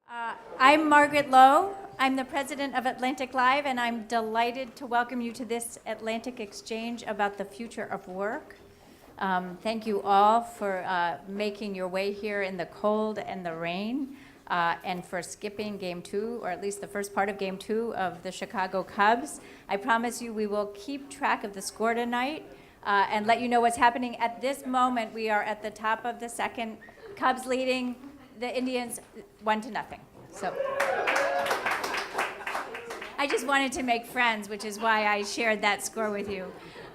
I'm Margaret Lowe. I'm the president of Atlantic Live, and I'm delighted to welcome you to this Atlantic Exchange about the future of work. Thank you all for making your way here in the cold and the rain, and for skipping Game 2, or at least the first part of Game 2 of the Chicago Cubs. I promise you we will keep track of the score tonight and let you know what's happening. At this moment, we are at the top of the second. Cubs leading the Indians 1-0. So I just wanted to make friends, which is why I shared that score with you.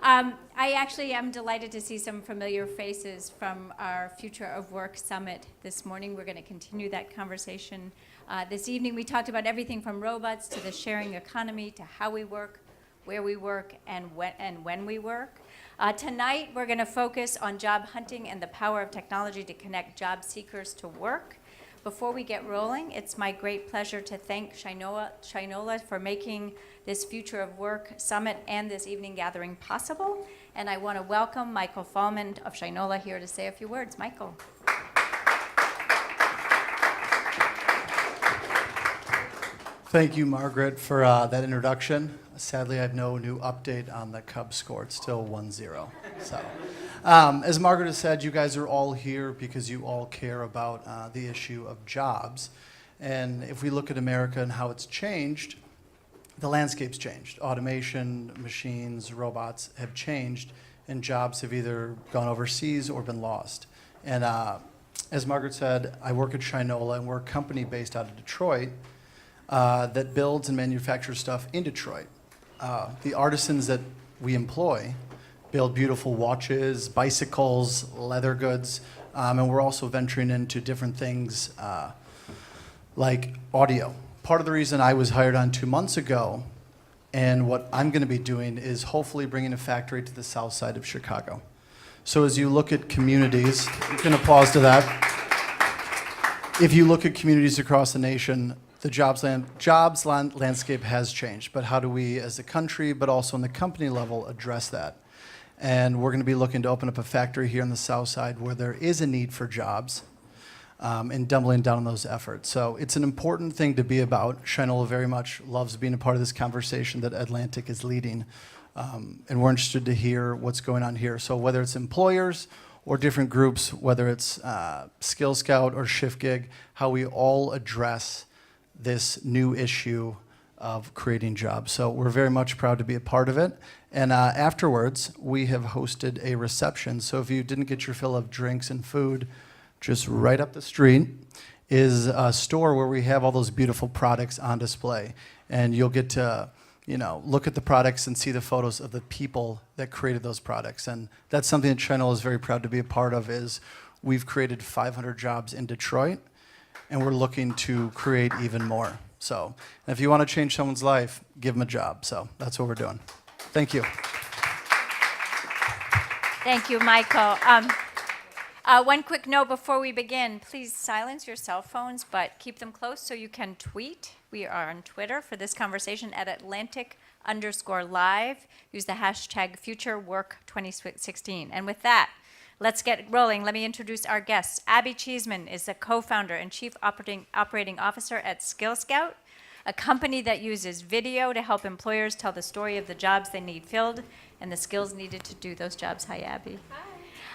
I actually am delighted to see some familiar faces from our Future of Work Summit this morning. We're going to continue that conversation this evening. We talked about everything from robots to the sharing economy to how we work, where we work, and when we work. Tonight, we're going to focus on job hunting and the power of technology to connect job seekers to work. Before we get rolling, it's my great pleasure to thank Shinola for making this Future of Work Summit and this evening gathering possible. And I want to welcome Michael Fallman of Shinola here to say a few words. Michael. Thank you, Margaret, for that introduction. Sadly, I have no new update on the Cubs score. It's still 1-0. So, as Margaret has said, you guys are all here because you all care about the issue of jobs. And if we look at America and how it's changed, the landscape's changed. Automation, machines, robots have changed, and jobs have either gone overseas or been lost. And as Margaret said, I work at Shinola, and we're a company based out of Detroit that builds and manufactures stuff in Detroit. The artisans that we employ build beautiful watches, bicycles, leather goods, and we're also venturing into different things like audio. Part of the reason I was hired on 2 months ago, and what I'm going to be doing, is hopefully bringing a factory to the south side of Chicago. So as you look at communities, you can applause to that. If you look at communities across the nation, the jobs landscape has changed, but how do we as a country, but also on the company level, address that? And we're going to be looking to open up a factory here on the south side where there is a need for jobs, and doubling down on those efforts. So it's an important thing to be about. Shinola very much loves being a part of this conversation that Atlantic is leading, and we're interested to hear what's going on here. So whether it's employers or different groups, whether it's Skill Scout or Shiftgig, how we all address this new issue of creating jobs. So we're very much proud to be a part of it. And afterwards, we have hosted a reception. So if you didn't get your fill of drinks and food, just right up the street is a store where we have all those beautiful products on display. And you'll get to, look at the products and see the photos of the people that created those products. And that's something that Shinola is very proud to be a part of, is we've created 500 jobs in Detroit, and we're looking to create even more. So if you want to change someone's life, give them a job. So that's what we're doing. Thank you. Thank you, Michael. One quick note before we begin. Please silence your cell phones, but keep them close so you can tweet. We are on Twitter for this conversation at Atlantic_live. Use the hashtag FutureWork2016. And with that, let's get rolling. Let me introduce our guests. Abby Cheesman is the co-founder and chief operating officer at Skill Scout, a company that uses video to help employers tell the story of the jobs they need filled and the skills needed to do those jobs. Hi, Abby.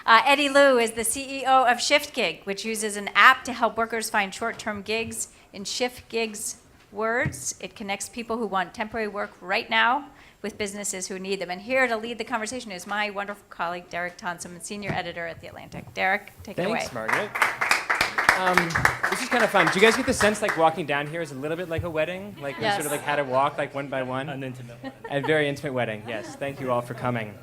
Hi. Eddie Liu is the CEO of Shiftgig, which uses an app to help workers find short-term gigs. In Shiftgig's words, it connects people who want temporary work right now with businesses who need them. And here to lead the conversation is my wonderful colleague, Derek Thompson, senior editor at The Atlantic. Derek, take it away. Thanks, Margaret. This is kind of fun. Do you guys get the sense like walking down here is a little bit like a wedding? Like we sort of like had to walk like one by one? An intimate wedding. A very intimate wedding, yes. Thank you all for coming.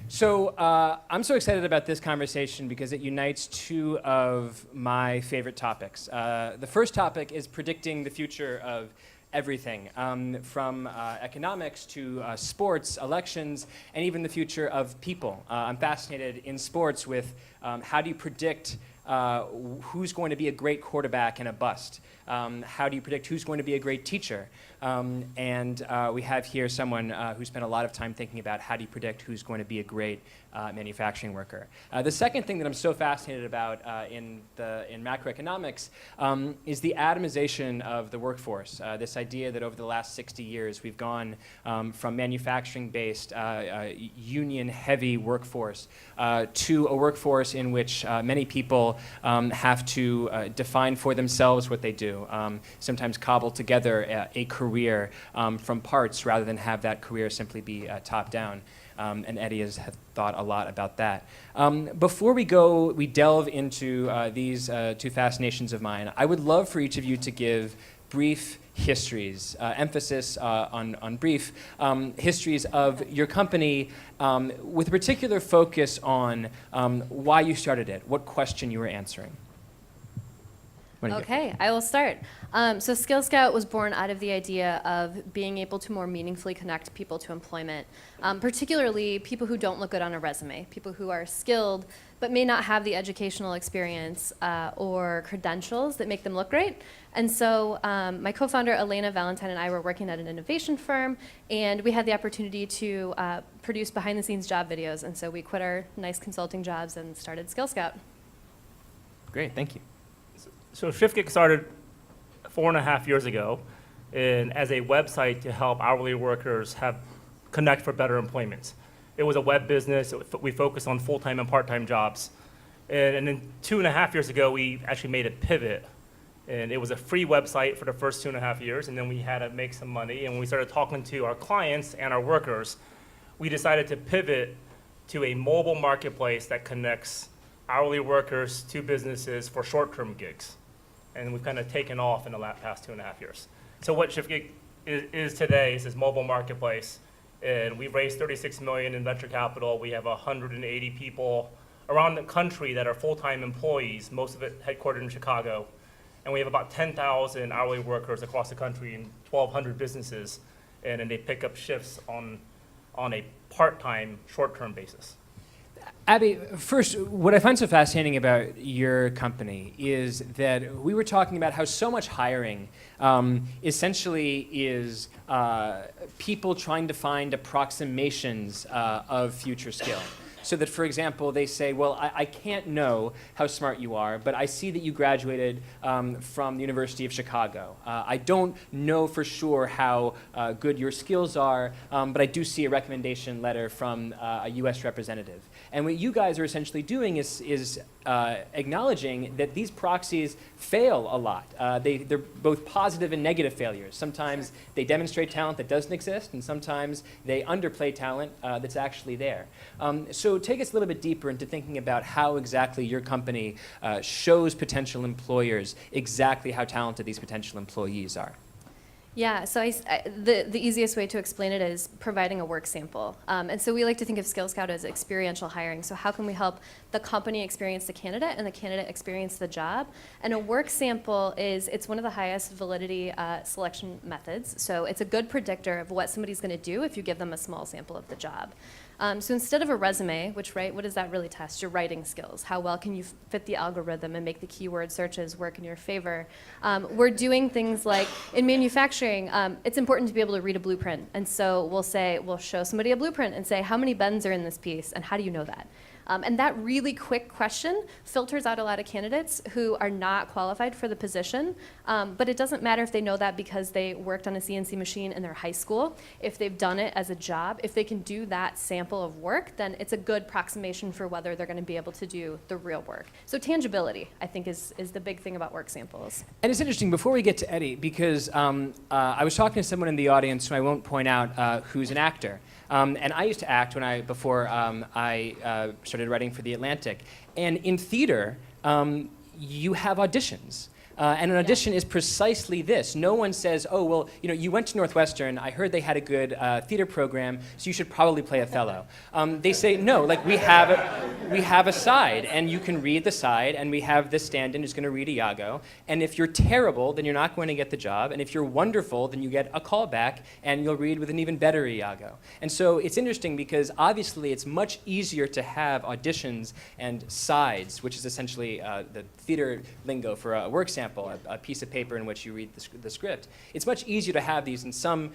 So I'm so excited about this conversation because it unites two of my favorite topics. The first topic is predicting the future of everything, from economics to sports, elections, and even the future of people. I'm fascinated in sports with how do you predict who's going to be a great quarterback and a bust? How do you predict who's going to be a great teacher? And we have here someone who spent a lot of time thinking about how do you predict who's going to be a great manufacturing worker. The second thing that I'm so fascinated about in macroeconomics is the atomization of the workforce. This idea that over the last 60 years we've gone from manufacturing-based, union-heavy workforce to a workforce in which many people have to define for themselves what they do, sometimes cobble together a career from parts rather than have that career simply be top-down. And Eddie has thought a lot about that. Before we delve into these two fascinations of mine, I would love for each of you to give brief histories, emphasis on brief histories of your company with a particular focus on why you started it, what question you were answering. Okay, I will start. So Skill Scout was born out of the idea of being able to more meaningfully connect people to employment, particularly people who don't look good on a resume, people who are skilled but may not have the educational experience or credentials that make them look great. And so my co-founder, Elena Valentine, and I were working at an innovation firm, and we had the opportunity to produce behind-the-scenes job videos. And so we quit our nice consulting jobs and started Skill Scout. Great, thank you. So Shiftgig started 4.5 years ago and as a website to help hourly workers connect for better employment. It was a web business. We focused on full-time and part-time jobs. And then 2.5 years ago, we actually made a pivot. And it was a free website for the first 2.5 years, and then we had to make some money. And when we started talking to our clients and our workers, we decided to pivot to a mobile marketplace that connects hourly workers to businesses for short-term gigs. And we've kind of taken off in the past 2.5 years. So what Shiftgig is today is this mobile marketplace, and we've raised $36 million in venture capital. We have 180 people around the country that are full-time employees, most of it headquartered in Chicago. And we have about 10,000 hourly workers across the country in 1,200 businesses, and then they pick up shifts on a part-time, short-term basis. Abby, first, what I find so fascinating about your company is that we were talking about how so much hiring essentially is people trying to find approximations of future skill. So that, for example, they say, well, I can't know how smart you are, but I see that you graduated from the University of Chicago. I don't know for sure how good your skills are, but I do see a recommendation letter from a US representative. And what you guys are essentially doing is acknowledging that these proxies fail a lot. They're both positive and negative failures. Sometimes they demonstrate talent that doesn't exist, and sometimes they underplay talent that's actually there. So take us a little bit deeper into thinking about how exactly your company shows potential employers exactly how talented these potential employees are. Yeah, so the easiest way to explain it is providing a work sample. And so we like to think of Skill Scout as experiential hiring. So how can we help the company experience the candidate and the candidate experience the job? And a work sample it's one of the highest validity selection methods. So it's a good predictor of what somebody's going to do if you give them a small sample of the job. So instead of a resume, what does that really test? Your writing skills. How well can you fit the algorithm and make the keyword searches work in your favor? We're doing things like, in manufacturing, it's important to be able to read a blueprint. And so we'll show somebody a blueprint and say, how many bends are in this piece, and how do you know that? And that really quick question filters out a lot of candidates who are not qualified for the position. But it doesn't matter if they know that because they worked on a CNC machine in their high school. If they've done it as a job, if they can do that sample of work, then it's a good approximation for whether they're going to be able to do the real work. So tangibility, I think, is the big thing about work samples. And it's interesting, before we get to Eddie, because I was talking to someone in the audience who I won't point out who's an actor. And I used to act before I started writing for The Atlantic. And in theater, you have auditions. And an audition is precisely this. No one says, oh, well, you went to Northwestern. I heard they had a good theater program, so you should probably play Othello. They say, no, like we have a side, and you can read the side, and we have this stand-in who's going to read Iago. And if you're terrible, then you're not going to get the job. And if you're wonderful, then you get a call back, and you'll read with an even better Iago. And so it's interesting because obviously it's much easier to have auditions and sides, which is essentially the theater lingo for a work sample. example, a piece of paper in which you read the script. It's much easier to have these in some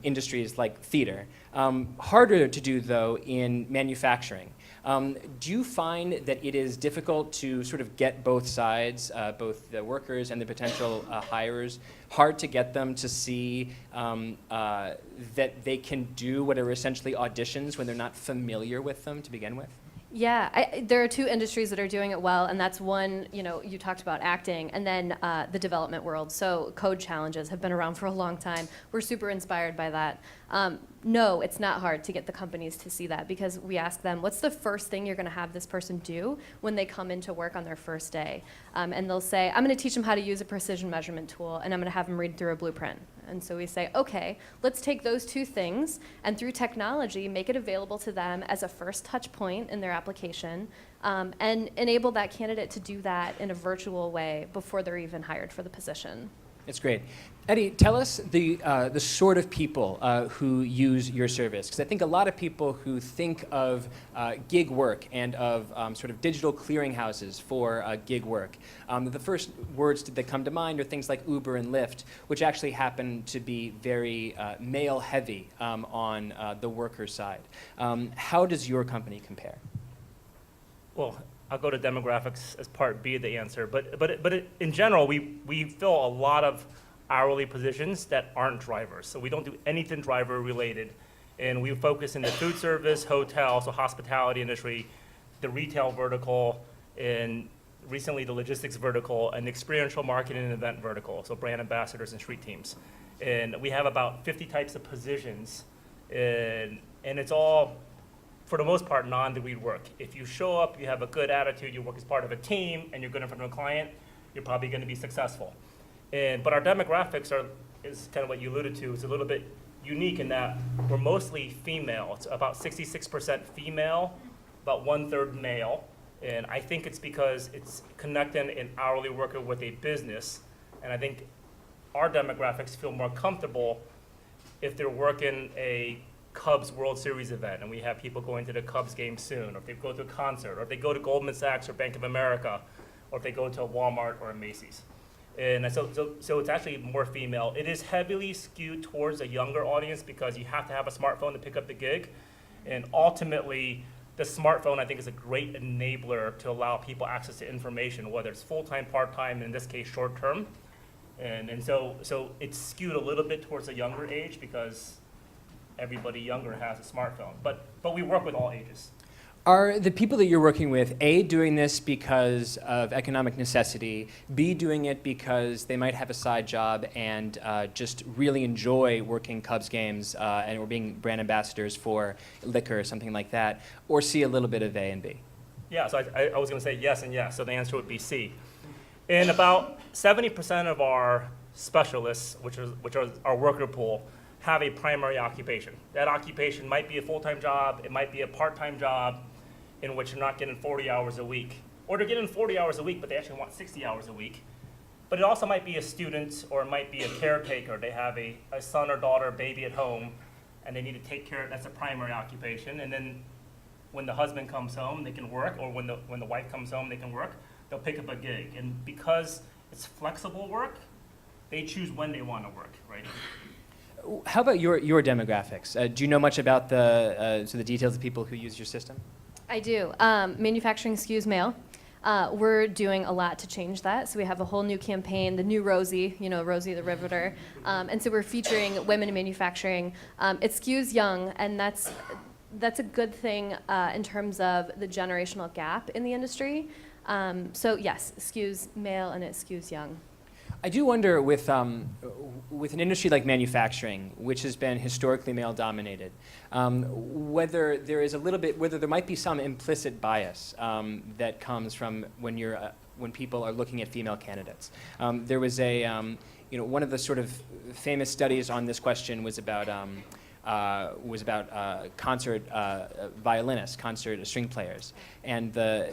industries like theater. Harder to do, though, in manufacturing. Do you find that it is difficult to sort of get both sides, both the workers and the potential hirers, hard to get them to see that they can do what are essentially auditions when they're not familiar with them to begin with? Yeah, there are two industries that are doing it well, and that's one, you talked about acting, and then the development world. So code challenges have been around for a long time. We're super inspired by that. No, it's not hard to get the companies to see that, because we ask them, what's the first thing you're going to have this person do when they come into work on their first day? And they'll say, I'm going to teach them how to use a precision measurement tool, and I'm going to have them read through a blueprint. And so we say, okay, let's take those two things and through technology make it available to them as a first touch point in their application, and enable that candidate to do that in a virtual way before they're even hired for the position. It's great. Eddie, tell us the sort of people who use your service, because I think a lot of people who think of gig work and of sort of digital clearinghouses for gig work, the first words that come to mind are things like Uber and Lyft, which actually happen to be very male-heavy on the worker side. How does your company compare? Well, I'll go to demographics as part B of the answer, but in general, we fill a lot of hourly positions that aren't drivers. So we don't do anything driver related, and we focus in the food service, hotel, so hospitality industry, the retail vertical, and recently the logistics vertical, and the experiential marketing and event vertical, so brand ambassadors and street teams. And we have about 50 types of positions, and it's all, for the most part, non-degree work. If you show up, you have a good attitude, you work as part of a team, and you're good in front of a client, you're probably going to be successful. But our demographics is kind of what you alluded to. It's a little bit unique in that we're mostly female. It's about 66% female, about 1/3 male. And I think it's because it's connecting an hourly worker with a business. And I think our demographics feel more comfortable if they're working a Cubs World Series event, and we have people going to the Cubs game soon, or if they go to a concert, or if they go to Goldman Sachs or Bank of America, or if they go to a Walmart or a Macy's. And so it's actually more female. It is heavily skewed towards a younger audience because you have to have a smartphone to pick up the gig. And ultimately, the smartphone, I think, is a great enabler to allow people access to information, whether it's full-time, part-time, and in this case, short-term. And so it's skewed a little bit towards a younger age because everybody younger has a smartphone. But we work with all ages. Are the people that you're working with, A, doing this because of economic necessity, B, doing it because they might have a side job and just really enjoy working Cubs games or being brand ambassadors for liquor or something like that, or C, a little bit of A and B? Yeah, so I was going to say yes and yes, so the answer would be C. And about 70% of our specialists, which are our worker pool, have a primary occupation. That occupation might be a full-time job, it might be a part-time job in which you're not getting 40 hours a week. Or they're getting 40 hours a week, but they actually want 60 hours a week. But it also might be a student, or it might be a caretaker. They have a son or daughter, baby at home, and they need to take care of, that's a primary occupation. And then when the husband comes home, they can work, or when the wife comes home, they can work. They'll pick up a gig. And because it's flexible work, they choose when they want to work, right? How about your demographics? Do you know much about the details of people who use your system? I do. Manufacturing skews male. We're doing a lot to change that. So we have a whole new campaign, the new Rosie, Rosie the Riveter. And so we're featuring women in manufacturing. It skews young, and that's a good thing in terms of the generational gap in the industry. So yes, it skews male and it skews young. I do wonder with an industry like manufacturing, which has been historically male-dominated, whether there might be some implicit bias that comes from when people are looking at female candidates. There was one of the sort of famous studies on this question was about concert violinists, concert string players, and I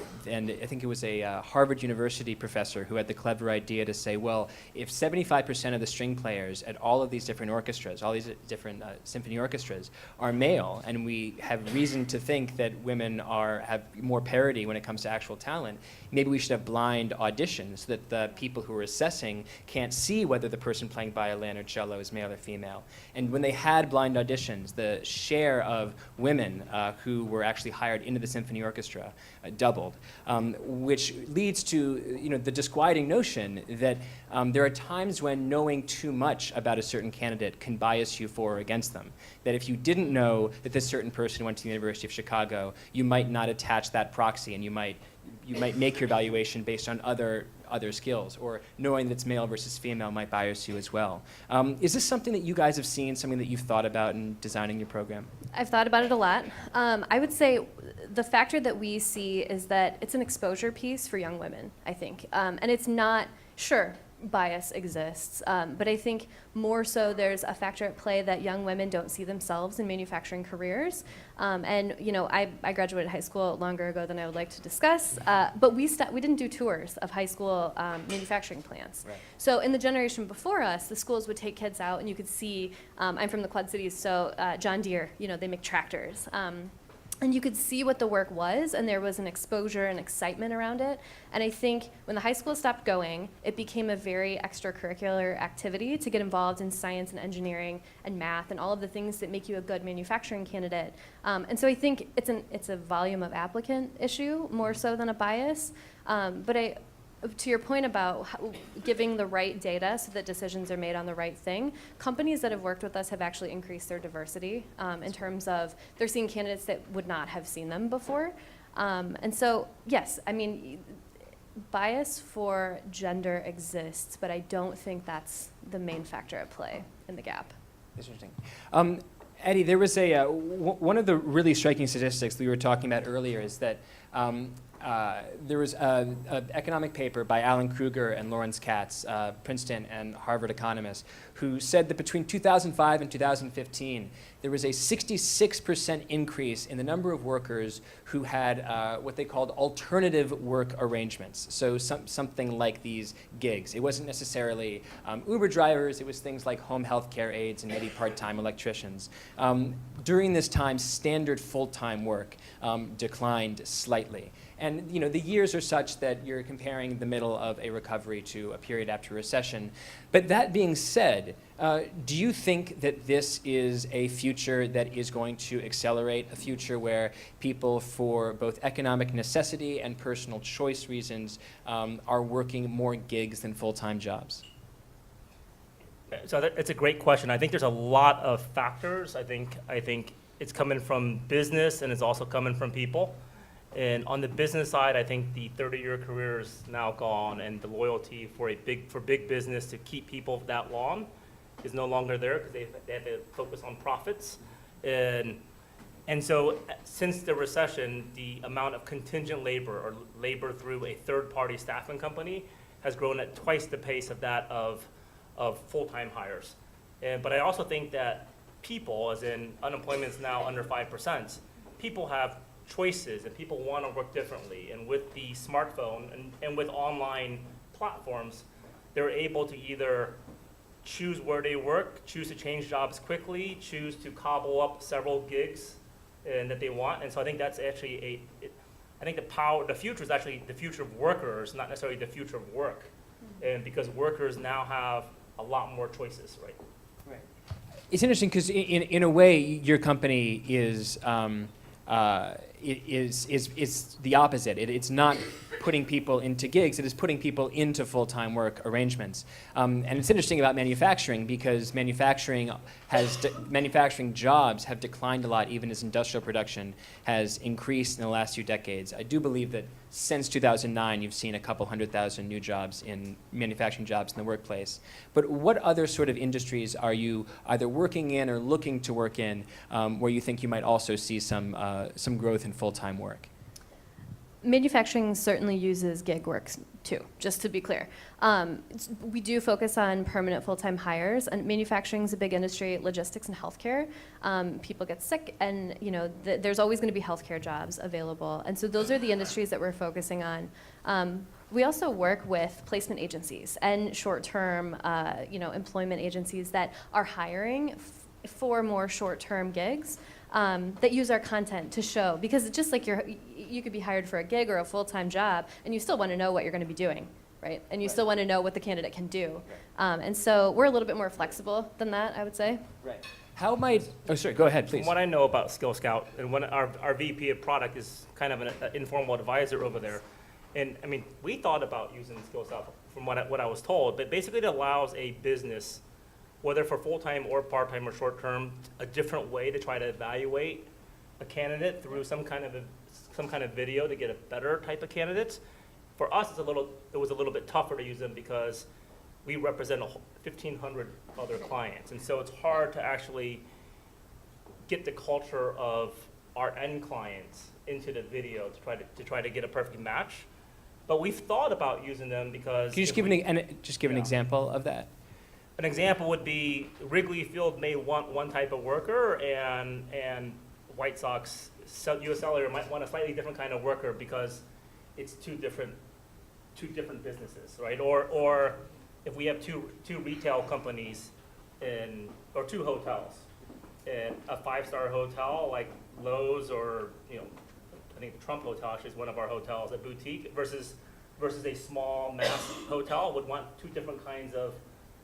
think it was a Harvard University professor who had the clever idea to say, well, if 75% of the string players at all of these different orchestras, all these different symphony orchestras, are male, and we have reason to think that women have more parity when it comes to actual talent, maybe we should have blind auditions so that the people who are assessing can't see whether the person playing violin or cello is male or female. And when they had blind auditions, the share of women who were actually hired into the symphony orchestra doubled, which leads to the disquieting notion that there are times when knowing too much about a certain candidate can bias you for or against them. That if you didn't know that this certain person went to the University of Chicago, you might not attach that proxy, and you might make your evaluation based on other skills, or knowing that it's male versus female might bias you as well. Is this something that you guys have seen, something that you've thought about in designing your program? I've thought about it a lot. I would say the factor that we see is that it's an exposure piece for young women, I think. And it's not, sure, bias exists, but I think more so there's a factor at play that young women don't see themselves in manufacturing careers. And I graduated high school longer ago than I would like to discuss, but we didn't do tours of high school manufacturing plants. Right. So in the generation before us, the schools would take kids out, and you could see, I'm from the Quad Cities, so John Deere, they make tractors. And you could see what the work was, and there was an exposure and excitement around it. And I think when the high school stopped going, it became a very extracurricular activity to get involved in science and engineering and math and all of the things that make you a good manufacturing candidate. And so I think it's a volume of applicant issue more so than a bias. But to your point about giving the right data so that decisions are made on the right thing, companies that have worked with us have actually increased their diversity in terms of they're seeing candidates that would not have seen them before. And so, yes, I mean, bias for gender exists, but I don't think that's the main factor at play in the gap. Interesting. Eddie, there was one of the really striking statistics that we were talking about earlier is that there was an economic paper by Alan Kruger and Lawrence Katz, Princeton and Harvard economists, who said that between 2005 and 2015, there was a 66% increase in the number of workers who had what they called alternative work arrangements. So something like these gigs. It wasn't necessarily Uber drivers, it was things like home health care aides and maybe part-time electricians. During this time, standard full-time work declined slightly. And the years are such that you're comparing the middle of a recovery to a period after recession. But that being said, do you think that this is a future that is going to accelerate, a future where people, for both economic necessity and personal choice reasons, are working more gigs than full-time jobs? So it's a great question. I think there's a lot of factors. I think it's coming from business, and it's also coming from people. And on the business side, I think the 30-year career is now gone, and the loyalty for big business to keep people that long is no longer there because they have to focus on profits. And so since the recession, the amount of contingent labor or labor through a third-party staffing company has grown at twice the pace of that of full-time hires. But I also think that people, as in unemployment is now under 5%, people have choices and people want to work differently. And with the smartphone and with online platforms, they're able to either choose where they work, choose to change jobs quickly, choose to cobble up several gigs that they want. And so I think that's actually I think the future is actually the future of workers, not necessarily the future of work. And because workers now have a lot more choices, right? Right. It's interesting because in a way, your company is the opposite. It's not putting people into gigs, it is putting people into full-time work arrangements. And it's interesting about manufacturing because manufacturing jobs have declined a lot even as industrial production has increased in the last few decades. I do believe that since 2009 you've seen a couple 100,000 new jobs in manufacturing jobs in the workplace. But what other sort of industries are you either working in or looking to work in where you think you might also see some growth in full-time work? Manufacturing certainly uses gig work too, just to be clear. We do focus on permanent full-time hires, and manufacturing is a big industry, logistics and healthcare. People get sick, and there's always going to be healthcare jobs available, and so those are the industries that we're focusing on. We also work with placement agencies and short-term, employment agencies that are hiring for more short-term gigs. That use our content to show, because it's just like you could be hired for a gig or a full-time job, and you still want to know what you're going to be doing, right? And you still want to know what the candidate can do. And so we're a little bit more flexible than that, I would say. Right. How might, oh, sorry, go ahead, please. From what I know about Skill Scout, and when our VP of product is kind of an informal advisor over there, and I mean, we thought about using Skill Scout from what I was told, but basically it allows a business, whether for full-time or part-time or short-term, a different way to try to evaluate a candidate through some kind of video to get a better type of candidate. For us, it was a little bit tougher to use them because we represent 1,500 other clients, and so it's hard to actually get the culture of our end clients into the video to try to get a perfect match. But we've thought about using them because. Can you just give an example of that? An example would be Wrigley Field may want one type of worker, and White Sox, U.S. Cellular might want a slightly different kind of worker because it's two different businesses, right? Or if we have two retail companies or two hotels, and a 5-star hotel like Lowe's or I think the Trump Hotel actually is one of our hotels, a boutique versus a small mass hotel would want two different kinds of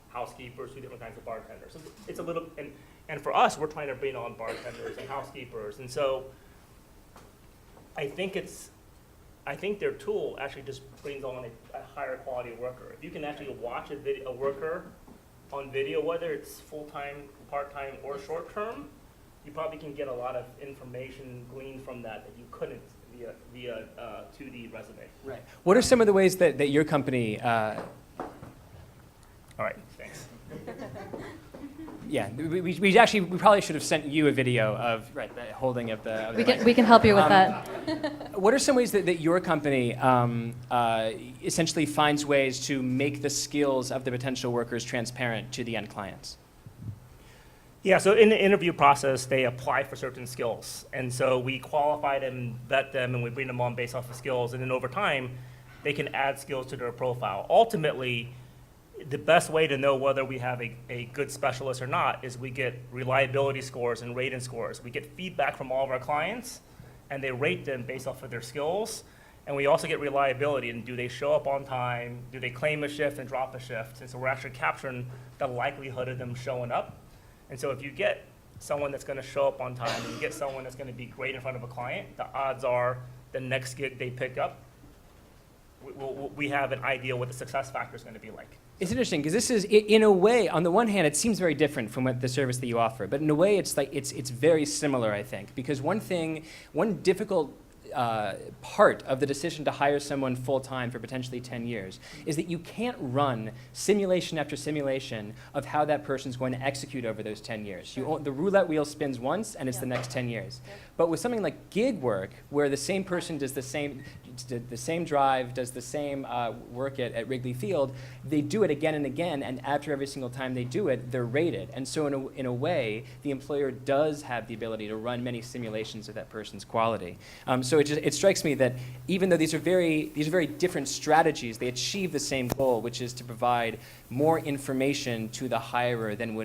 housekeepers, two different kinds of bartenders. So it's a little, and for us, we're trying to bring on bartenders and housekeepers, and so I think their tool actually just brings on a higher quality worker. If you can actually watch a worker on video, whether it's full-time, part-time, or short-term, you probably can get a lot of information gleaned from that you couldn't via 2D resume. Right. What are some of the ways that your company All right, thanks. Yeah, we probably should have sent you a video of the holding of the. We can help you with that. What are some ways that your company essentially finds ways to make the skills of the potential workers transparent to the end clients? Yeah, so in the interview process, they apply for certain skills, and so we qualify them, vet them, and we bring them on based off of skills, and then over time, they can add skills to their profile. Ultimately, the best way to know whether we have a good specialist or not is we get reliability scores and rating scores. We get feedback from all of our clients, and they rate them based off of their skills. And we also get reliability, and do they show up on time? Do they claim a shift and drop a shift? And so we're actually capturing the likelihood of them showing up. And so if you get someone that's going to show up on time, and you get someone that's going to be great in front of a client, the odds are the next gig they pick up, we have an idea what the success factor is going to be like. It's interesting because this is, in a way, on the one hand, it seems very different from the service that you offer, but in a way, it's very similar, I think, because one difficult part of the decision to hire someone full-time for potentially 10 years is that you can't run simulation after simulation of how that person's going to execute over those 10 years. The roulette wheel spins once, and it's the next 10 years. But with something like gig work, where the same person does the same drive, does the same work at Wrigley Field, they do it again and again, and after every single time they do it, they're rated. And so in a way, the employer does have the ability to run many simulations of that person's quality. So it strikes me that even though these are very different strategies, they achieve the same goal, which is to provide more information to the hirer than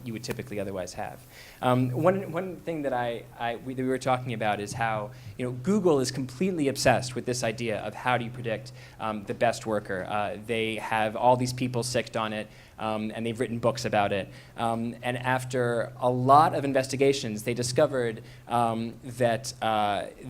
you would typically otherwise have. One thing that we were talking about is how Google is completely obsessed with this idea of how do you predict the best worker. They have all these people sicked on it. And they've written books about it. And after a lot of investigations, they discovered that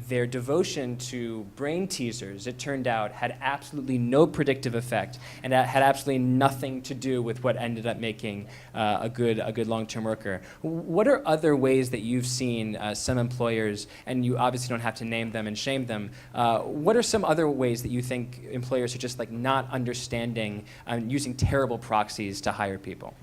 their devotion to brain teasers, it turned out, had absolutely no predictive effect, and that had absolutely nothing to do with what ended up making a good long-term worker. What are other ways that you've seen some employers, and you obviously don't have to name them and shame them, what are some other ways that you think employers are just not understanding using terrible proxies to hire people?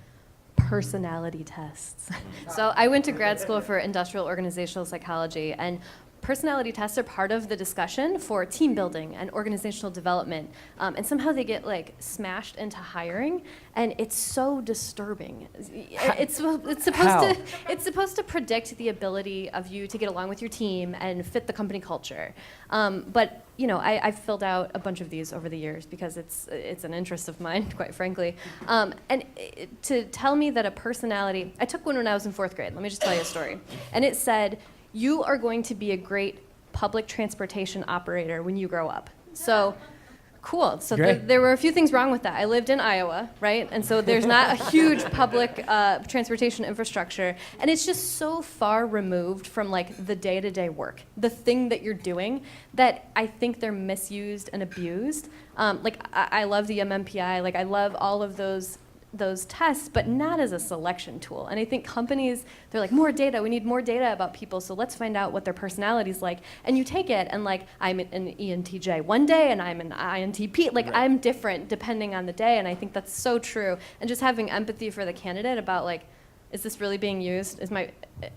Personality tests. So I went to grad school for industrial organizational psychology, and personality tests are part of the discussion for team building and organizational development, and somehow they get like smashed into hiring, and it's so disturbing. It's supposed to predict the ability of you to get along with your team and fit the company culture. But I've filled out a bunch of these over the years because it's an interest of mine, quite frankly. To tell me that a personality, I took one when I was in 4th grade. Let me just tell you a story. And it said, you are going to be a great public transportation operator when you grow up. So, cool. So there were a few things wrong with that. I lived in Iowa, right? And so there's not a huge public transportation infrastructure. And it's just so far removed from like the day-to-day work, the thing that you're doing, that I think they're misused and abused. I love the MMPI. Like, I love all of those tests, but not as a selection tool. And I think companies, they're like, more data, we need more data about people, so let's find out what their personality's like. And you take it, and like, I'm an ENTJ one day, and I'm an INTP. Like, right. I'm different depending on the day, and I think that's so true. And just having empathy for the candidate about like, is this really being used?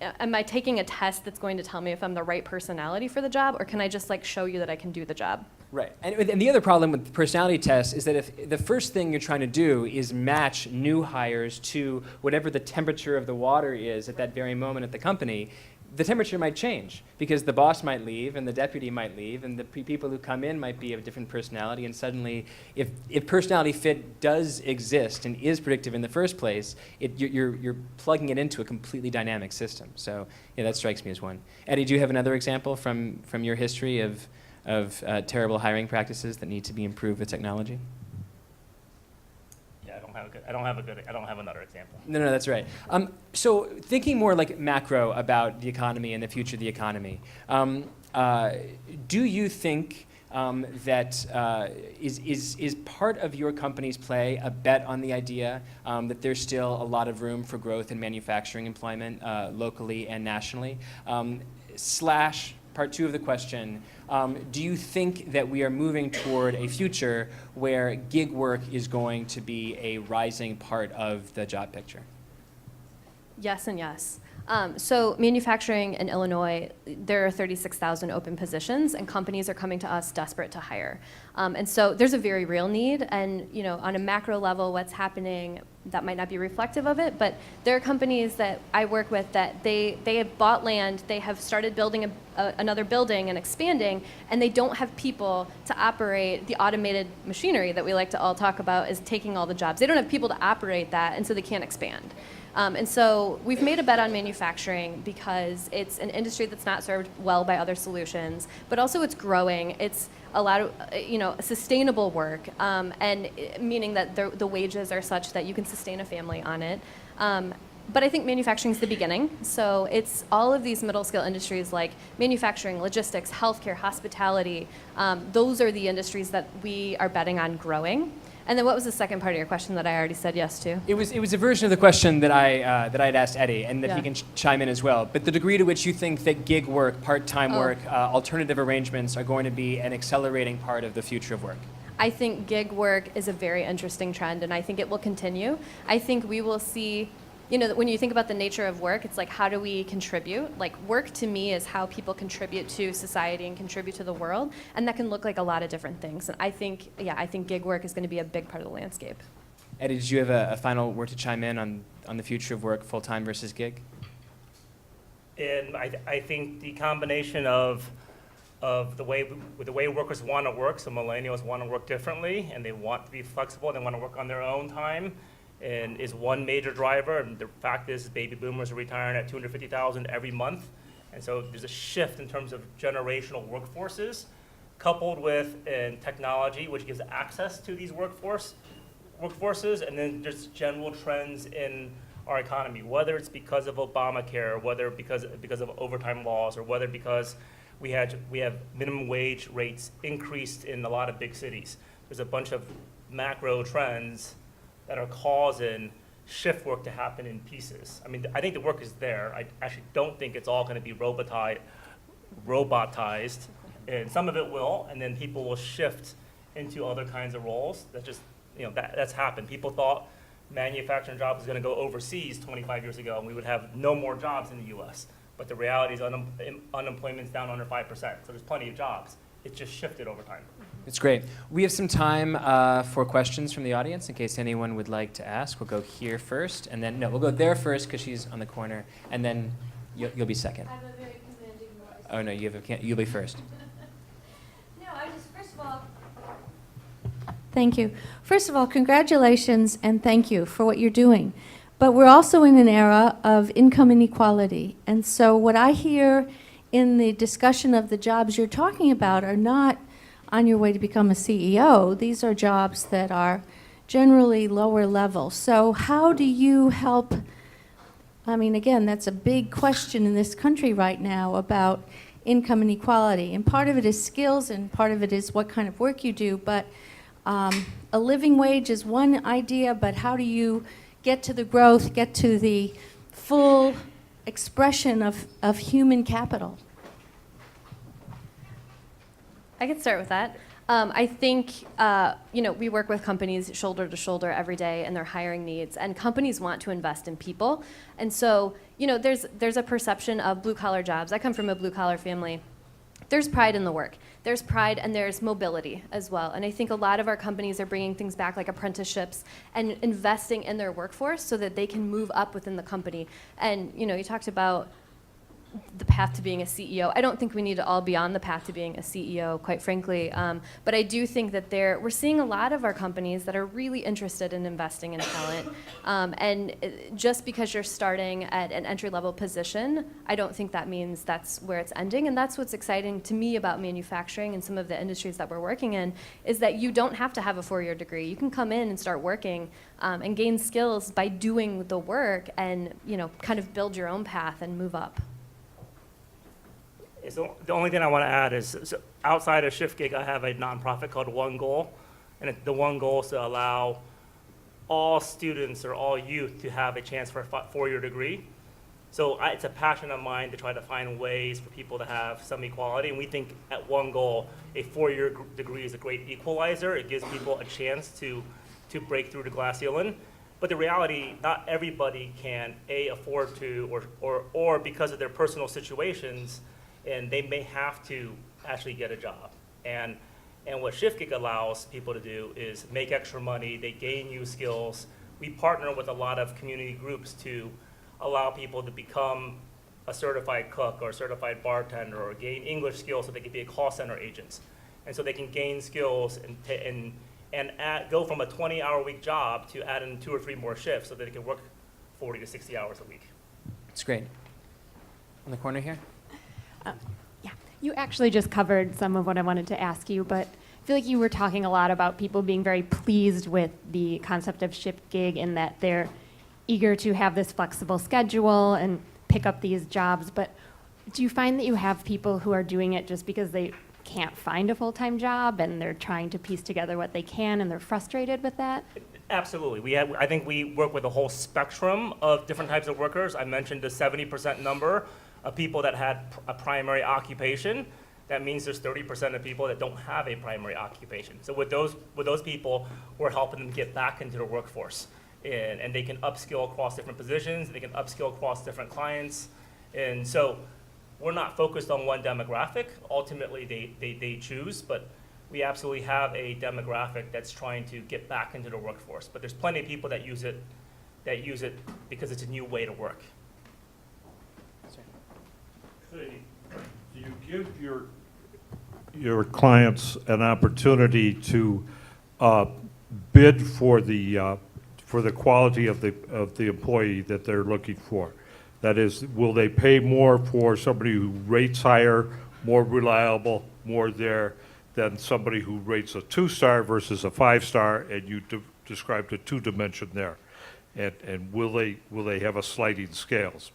Am I taking a test that's going to tell me if I'm the right personality for the job, or can I just like show you that I can do the job? Right. And the other problem with personality tests is that if the first thing you're trying to do is match new hires to whatever the temperature of the water is at that very moment at the company, the temperature might change because the boss might leave and the deputy might leave and the people who come in might be of different personality, and suddenly if personality fit does exist and is predictive in the first place, you're plugging it into a completely dynamic system. So yeah, that strikes me as one. Eddie, do you have another example from your history of terrible hiring practices that need to be improved with technology? Yeah, I don't have another example. No, that's right. So thinking more like macro about the economy and the future of the economy, do you think that is part of your company's play a bet on the idea that there's still a lot of room for growth in manufacturing employment locally and nationally? Slash, part 2 of the question, do you think that we are moving toward a future where gig work is going to be a rising part of the job picture? Yes and yes. So manufacturing in Illinois, there are 36,000 open positions, and companies are coming to us desperate to hire. And so there's a very real need, and on a macro level, what's happening, that might not be reflective of it, but there are companies that I work with that they have bought land, they have started building another building and expanding, and they don't have people to operate the automated machinery that we like to all talk about is taking all the jobs. They don't have people to operate that, and so they can't expand. And so we've made a bet on manufacturing because it's an industry that's not served well by other solutions, but also it's growing. It's a lot of sustainable work, and meaning that the wages are such that you can sustain a family on it. But I think manufacturing is the beginning. So it's all of these middle scale industries like manufacturing, logistics, healthcare, hospitality. Those are the industries that we are betting on growing. And then what was the second part of your question that I already said yes to? It was a version of the question that I'd asked Eddie, and that he can chime in as well. But the degree to which you think that gig work, part-time work, alternative arrangements are going to be an accelerating part of the future of work. I think gig work is a very interesting trend, and I think it will continue. I think we will see, when you think about the nature of work, it's like, how do we contribute? Like, work to me is how people contribute to society and contribute to the world, and that can look like a lot of different things. And I think gig work is going to be a big part of the landscape. Eddie, did you have a final word to chime in on the future of work, full-time versus gig? And I think the combination of the way workers want to work, so millennials want to work differently, and they want to be flexible, they want to work on their own time, and is one major driver. And the fact is, baby boomers are retiring at 250,000 every month, and so there's a shift in terms of generational workforces, coupled with technology, which gives access to these workforces, and then just general trends in our economy, whether it's because of Obamacare, whether because of overtime laws, or whether because we have minimum wage rates increased in a lot of big cities. There's a bunch of macro trends that are causing shift work to happen in pieces. I mean, I think the work is there. I actually don't think it's all going to be robotized, and some of it will, and then people will shift into other kinds of roles. That's happened. People thought manufacturing jobs was going to go overseas 25 years ago, and we would have no more jobs in the U.S. But the reality is unemployment's down under 5%, so there's plenty of jobs. It's just shifted over time. It's great. We have some time for questions from the audience in case anyone would like to ask. We'll go here first, and then, no, we'll go there first because she's on the corner, and then you'll be second. I have a very commanding voice. Oh, no, you'll be first. No, I just, first of all, Thank you. First of all, congratulations and thank you for what you're doing. But we're also in an era of income inequality. And so what I hear in the discussion of the jobs you're talking about are not on your way to become a CEO. These are jobs that are generally lower level. So how do you help? I mean, again, that's a big question in this country right now about income inequality. And part of it is skills and part of it is what kind of work you do. But a living wage is one idea, but how do you get to the growth, get to the full expression of human capital? I could start with that. I think, we work with companies shoulder to shoulder every day and their hiring needs, and companies want to invest in people. And so, there's a perception of blue-collar jobs. I come from a blue-collar family. There's pride in the work. There's pride and there's mobility as well. And I think a lot of our companies are bringing things back like apprenticeships and investing in their workforce so that they can move up within the company. And, you talked about the path to being a CEO. I don't think we need to all be on the path to being a CEO, quite frankly. But I do think that we're seeing a lot of our companies that are really interested in investing in talent. And just because you're starting at an entry-level position, I don't think that means that's where it's ending. And that's what's exciting to me about manufacturing and some of the industries that we're working in, is that you don't have to have a 4-year degree. You can come in and start working and gain skills by doing the work and, kind of build your own path and move up. So the only thing I want to add is, so outside of Shiftgig, I have a nonprofit called One Goal, and the one goal is to allow all students or all youth to have a chance for a 4-year degree. So it's a passion of mine to try to find ways for people to have some equality, and we think at One Goal, a 4-year degree is a great equalizer. It gives people a chance to break through the glass ceiling. But the reality, not everybody can afford to, or because of their personal situations, and they may have to actually get a job. And what Shiftgig allows people to do is make extra money, they gain new skills. We partner with a lot of community groups to allow people to become a certified cook or a certified bartender or gain English skills so they can be a call center agents. And so they can gain skills and go from a 20-hour-a-week job to add in 2 or 3 more shifts so that they can work 40 to 60 hours a week. It's great. On the corner here? Yeah, you actually just covered some of what I wanted to ask you, but I feel like you were talking a lot about people being very pleased with the concept of Shiftgig in that they're eager to have this flexible schedule and pick up these jobs. But do you find that you have people who are doing it just because they can't find a full-time job and they're trying to piece together what they can and they're frustrated with that? Absolutely. I think we work with a whole spectrum of different types of workers. I mentioned the 70% number of people that had a primary occupation. That means there's 30% of people that don't have a primary occupation. So with those people, we're helping them get back into the workforce. And they can upskill across different positions, they can upskill across different clients. And so we're not focused on one demographic. Ultimately, they choose, but we absolutely have a demographic that's trying to get back into the workforce. But there's plenty of people that use it because it's a new way to work. Do you give your clients an opportunity to bid for the quality of the employee that they're looking for? That is, will they pay more for somebody who rates higher, more reliable, more there, than somebody who rates a 2-star versus a 5-star, and you described a 2-dimension there? And will they have a sliding scales?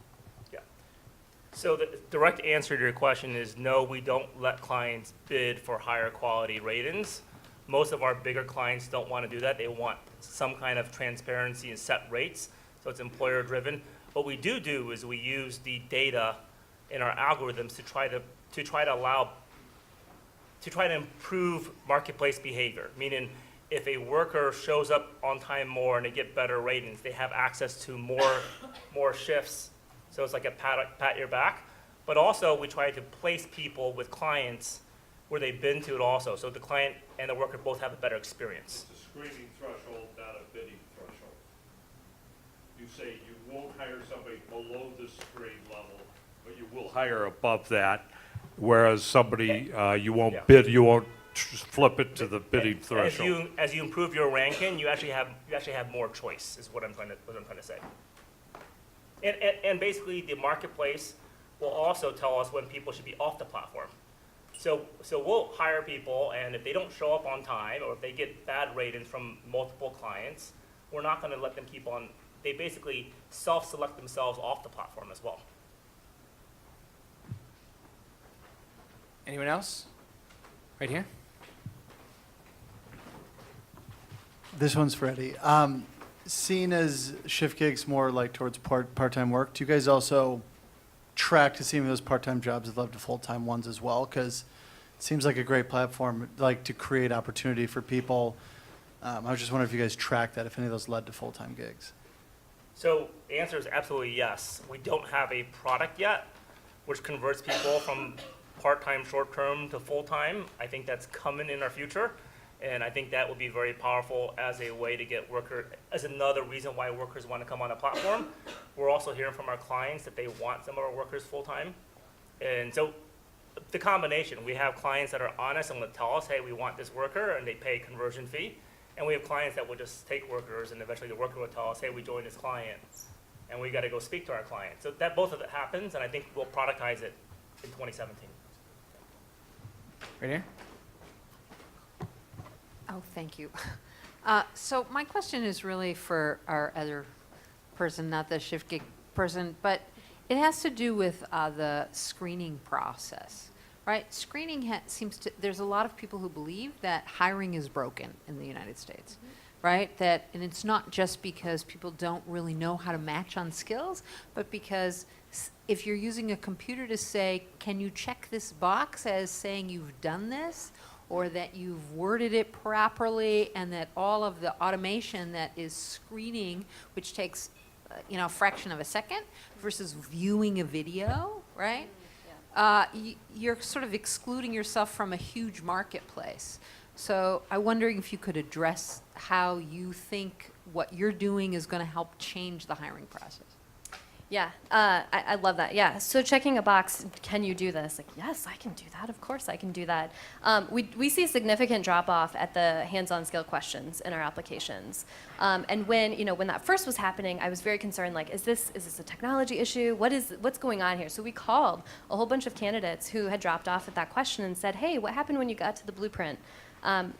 So the direct answer to your question is no, we don't let clients bid for higher quality ratings. Most of our bigger clients don't want to do that. They want some kind of transparency and set rates, so it's employer driven. What we do is we use the data in our algorithms to try to improve marketplace behavior, meaning if a worker shows up on time more and they get better ratings, they have access to more shifts. So it's like a pat your back. But also, we try to place people with clients where they've been to it also, so the client and the worker both have a better experience. It's a screening threshold, not a bidding threshold. You say you won't hire somebody below this grade level, but you will hire above that, whereas somebody, you won't Yeah. bid, you won't flip it to the bidding threshold. As you improve your ranking, you actually have more choice, is what I'm trying to say. And basically, the marketplace will also tell us when people should be off the platform. So we'll hire people, and if they don't show up on time, or if they get bad ratings from multiple clients, we're not gonna let them keep on. They basically self-select themselves off the platform as well. Anyone else? Right here? This one's for Eddie. Seen as Shiftgig's more like towards part-time work, do you guys also track to see if those part-time jobs have led to full-time ones as well? Because it seems like a great platform, like to create opportunity for people. I was just wondering if you guys track that, if any of those led to full-time gigs. So the answer is absolutely yes. We don't have a product yet, which converts people from part-time, short-term to full-time. I think that's coming in our future. And I think that will be very powerful as a way to get as another reason why workers want to come on a platform. We're also hearing from our clients that they want some of our workers full-time. And so the combination, we have clients that are honest and will tell us, hey, we want this worker, and they pay a conversion fee. And we have clients that will just take workers, and eventually the worker will tell us, hey, we joined this client, and we got to go speak to our client. So that both of it happens, and I think we'll productize it in 2017. Right here? Oh, thank you. So my question is really for our other person, not the Shiftgig person, but it has to do with the screening process, right? Screening there's a lot of people who believe that hiring is broken in the United States, right? And it's not just because people don't really know how to match on skills, but because if you're using a computer to say, can you check this box as saying you've done this, or that you've worded it properly, and that all of the automation that is screening, which takes a fraction of a second, versus viewing a video, right? You're sort of excluding yourself from a huge marketplace. So I'm wondering if you could address how you think what you're doing is going to help change the hiring process. Yeah, I love that. Yeah, so checking a box, can you do this? Like, yes, I can do that. Of course, I can do that. We see a significant drop off at the hands-on skill questions in our applications. And when that first was happening, I was very concerned. Like, is this a technology issue? What's going on here? So we called a whole bunch of candidates who had dropped off at that question and said, hey, what happened when you got to the blueprint?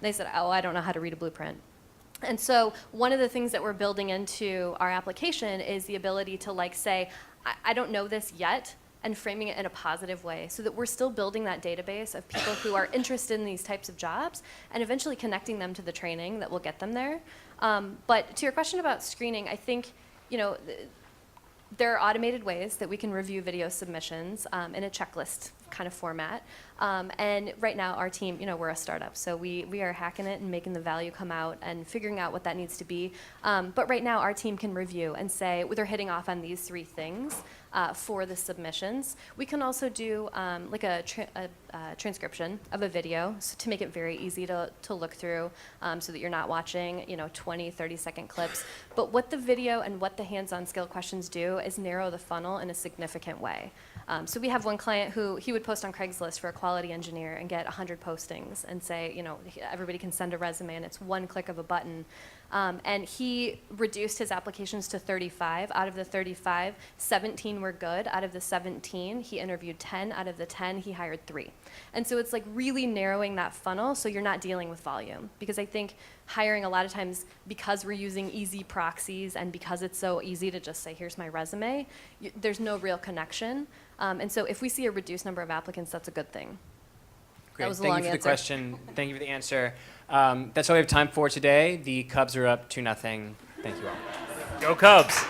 They said, oh, I don't know how to read a blueprint. And so one of the things that we're building into our application is the ability to say, I don't know this yet, and framing it in a positive way so that we're still building that database of people who are interested in these types of jobs and eventually connecting them to the training that will get them there. But to your question about screening, I think, there are automated ways that we can review video submissions in a checklist kind of format. And right now, our team, we're a startup, so we are hacking it and making the value come out and figuring out what that needs to be. But right now, our team can review and say, they're hitting off on these 3 things for the submissions. We can also do like a transcription of a video to make it very easy to look through so that you're not watching 20, 30-second clips. But what the video and what the hands-on skill questions do is narrow the funnel in a significant way. So we have one client who he would post on Craigslist for a quality engineer and get 100 postings and say, everybody can send a resume and it's one click of a button. And he reduced his applications to 35. Out of the 35, 17 were good. Out of the 17, he interviewed 10. Out of the 10, he hired 3. And so it's really narrowing that funnel so you're not dealing with volume. Because I think hiring a lot of times, because we're using easy proxies and because it's so easy to just say, here's my resume, there's no real connection. And so if we see a reduced number of applicants, that's a good thing. Great. That was a Thank long you for the answer. question. Thank you for the answer. That's all we have time for today. The Cubs are up 2-0. Thank you all. Go Cubs!